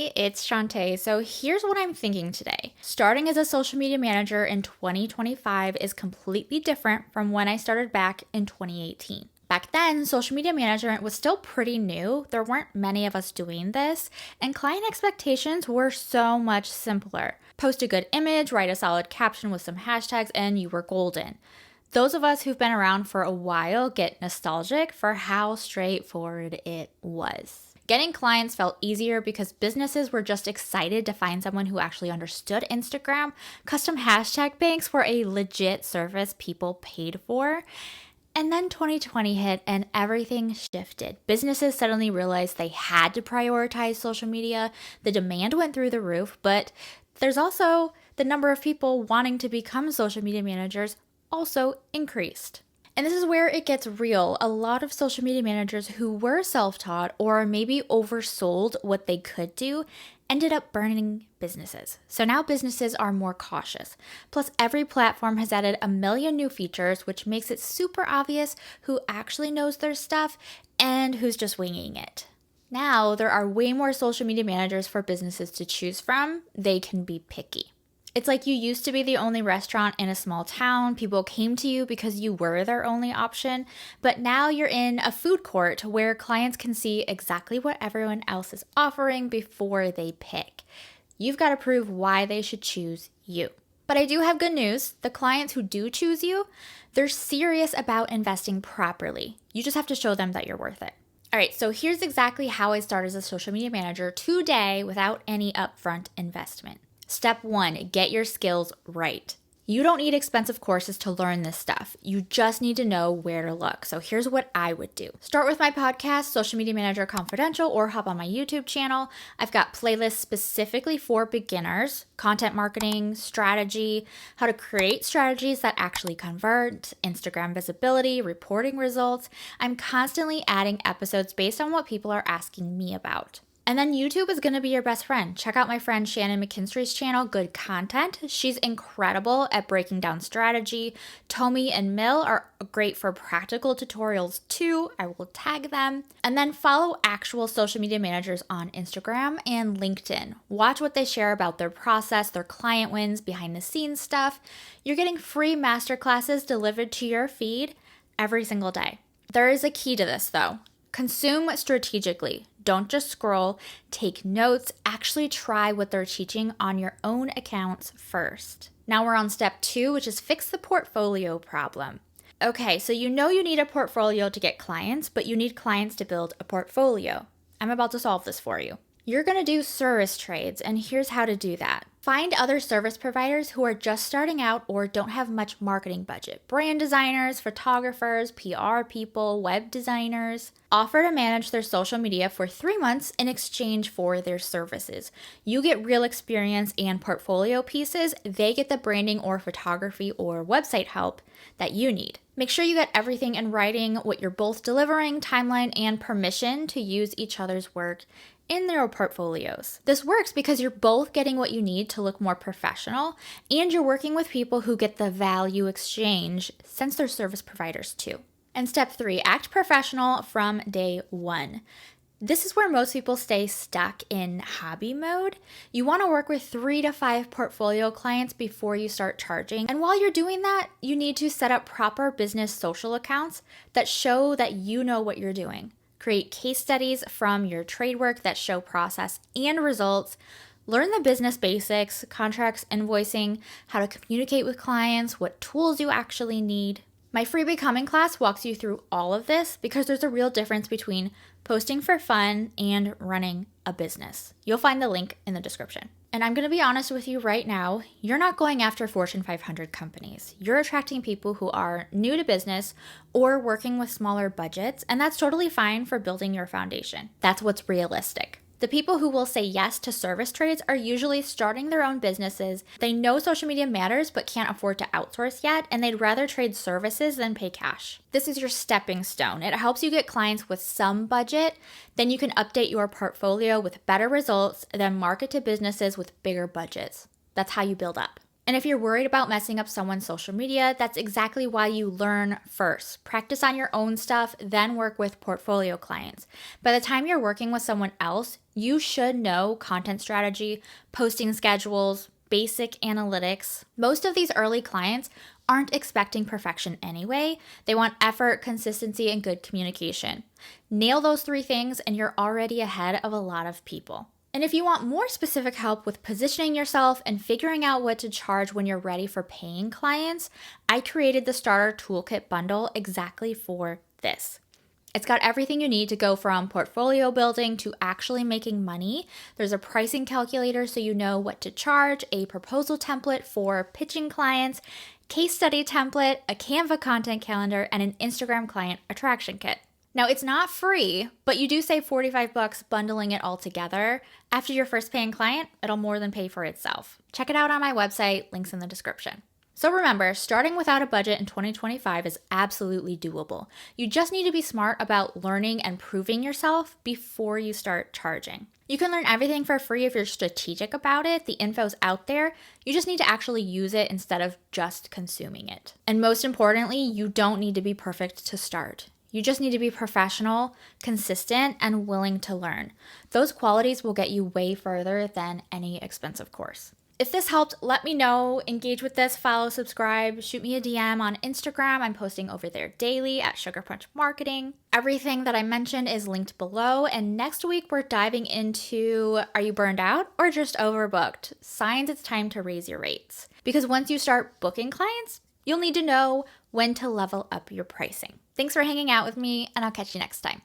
Hey, it's Shantae. So here's what I'm thinking today. Starting as a social media manager in 2025 is completely different from when I started back in 2018. Back then, social media management was still pretty new. There weren't many of us doing this, and client expectations were so much simpler. Post a good image, write a solid caption with some hashtags, and you were golden. Those of us who've been around for a while get nostalgic for how straightforward it was. Getting clients felt easier because businesses were just excited to find someone who actually understood Instagram. Custom hashtag banks were a legit service people paid for. And then 2020 hit and everything shifted. Businesses suddenly realized they had to prioritize social media. The demand went through the roof, but there's also the number of people wanting to become social media managers also increased. And this is where it gets real. A lot of social media managers who were self-taught or maybe oversold what they could do ended up burning businesses. So now businesses are more cautious. Plus, every platform has added a million new features, which makes it super obvious who actually knows their stuff and who's just winging it. Now, there are way more social media managers for businesses to choose from. They can be picky. It's like you used to be the only restaurant in a small town. People came to you because you were their only option. But now you're in a food court where clients can see exactly what everyone else is offering before they pick. You've got to prove why they should choose you. But I do have good news. The clients who do choose you, they're serious about investing properly. You just have to show them that you're worth it. All right, so here's exactly how I started as a social media manager today without any upfront investment. Step 1, get your skills right. You don't need expensive courses to learn this stuff. You just need to know where to look. So here's what I would do. Start with my podcast, Social Media Manager Confidential, or hop on my YouTube channel. I've got playlists specifically for beginners, content marketing, strategy, how to create strategies that actually convert, Instagram visibility, reporting results. I'm constantly adding episodes based on what people are asking me about. And then YouTube is going to be your best friend. Check out my friend Shannon McKinstry's channel, Good Content. She's incredible at breaking down strategy. Tommy and Mill are great for practical tutorials too. I will tag them. And then follow actual social media managers on Instagram and LinkedIn. Watch what they share about their process, their client wins, behind the scenes stuff. You're getting free masterclasses delivered to your feed every single day. There is a key to this though. Consume strategically. Don't just scroll, take notes, actually try what they're teaching on your own accounts first. Now we're on step 2, which is fix the portfolio problem. Okay, so you know you need a portfolio to get clients, but you need clients to build a portfolio. I'm about to solve this for you. You're going to do service trades, and here's how to do that. Find other service providers who are just starting out or don't have much marketing budget. Brand designers, photographers, PR people, web designers. Offer to manage their social media for 3 months in exchange for their services. You get real experience and portfolio pieces. They get the branding or photography or website help that you need. Make sure you get everything in writing, what you're both delivering, timeline, and permission to use each other's work in their portfolios. This works because you're both getting what you need to look more professional, and you're working with people who get the value exchange since they're service providers too. And step 3, act professional from day 1. This is where most people stay stuck in hobby mode. You want to work with 3 to 5 portfolio clients before you start charging. And while you're doing that, you need to set up proper business social accounts that show that you know what you're doing. Create case studies from your trade work that show process and results. Learn the business basics, contracts, invoicing, how to communicate with clients, what tools you actually need. My free Becoming class walks you through all of this because there's a real difference between posting for fun and running a business. You'll find the link in the description. And I'm going to be honest with you right now, you're not going after Fortune 500 companies. You're attracting people who are new to business or working with smaller budgets, and that's totally fine for building your foundation. That's what's realistic. The people who will say yes to service trades are usually starting their own businesses. They know social media matters but can't afford to outsource yet, and they'd rather trade services than pay cash. This is your stepping stone. It helps you get clients with some budget. Then you can update your portfolio with better results, then market to businesses with bigger budgets. That's how you build up. And if you're worried about messing up someone's social media, that's exactly why you learn first. Practice on your own stuff, then work with portfolio clients. By the time you're working with someone else, You should know content strategy, posting schedules, basic analytics. Most of these early clients aren't expecting perfection anyway. They want effort, consistency, and good communication. Nail those 3 things and you're already ahead of a lot of people. And if you want more specific help with positioning yourself and figuring out what to charge when you're ready for paying clients, I created the Starter Toolkit Bundle exactly for this. It's got everything you need to go from portfolio building to actually making money. There's a pricing calculator so you know what to charge, a proposal template for pitching clients, case study template, a Canva content calendar, and an Instagram client attraction kit. Now, it's not free, but you do save $45 bundling it all together. After your first paying client, it'll more than pay for itself. Check it out on my website, links in the description. So remember, starting without a budget in 2025 is absolutely doable. You just need to be smart about learning and proving yourself before you start charging. You can learn everything for free if you're strategic about it. The info's out there. You just need to actually use it instead of just consuming it. And most importantly, you don't need to be perfect to start. You just need to be professional, consistent, and willing to learn. Those qualities will get you way further than any expensive course. If this helped, let me know. Engage with this, follow, subscribe, shoot me a DM on Instagram. I'm posting over there daily at Sugarpunch Marketing. Everything that I mentioned is linked below. And next week, we're diving into, are you burned out or just overbooked? Signs it's time to raise your rates. Because once you start booking clients, you'll need to know when to level up your pricing. Thanks for hanging out with me, and I'll catch you next time.